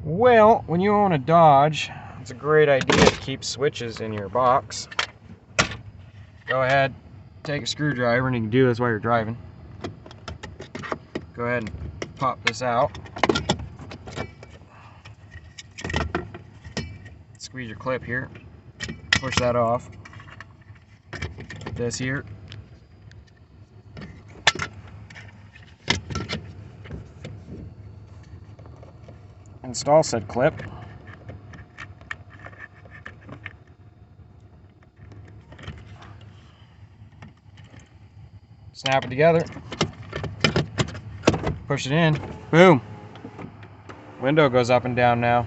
Well, when you own a Dodge, it's a great idea to keep switches in your box. Go ahead, take a screwdriver, and you can do this while you're driving. Go ahead and pop this out. Squeeze your clip here. Push that off. This here. Install said clip. Snap it together. Push it in. Boom. Window goes up and down now.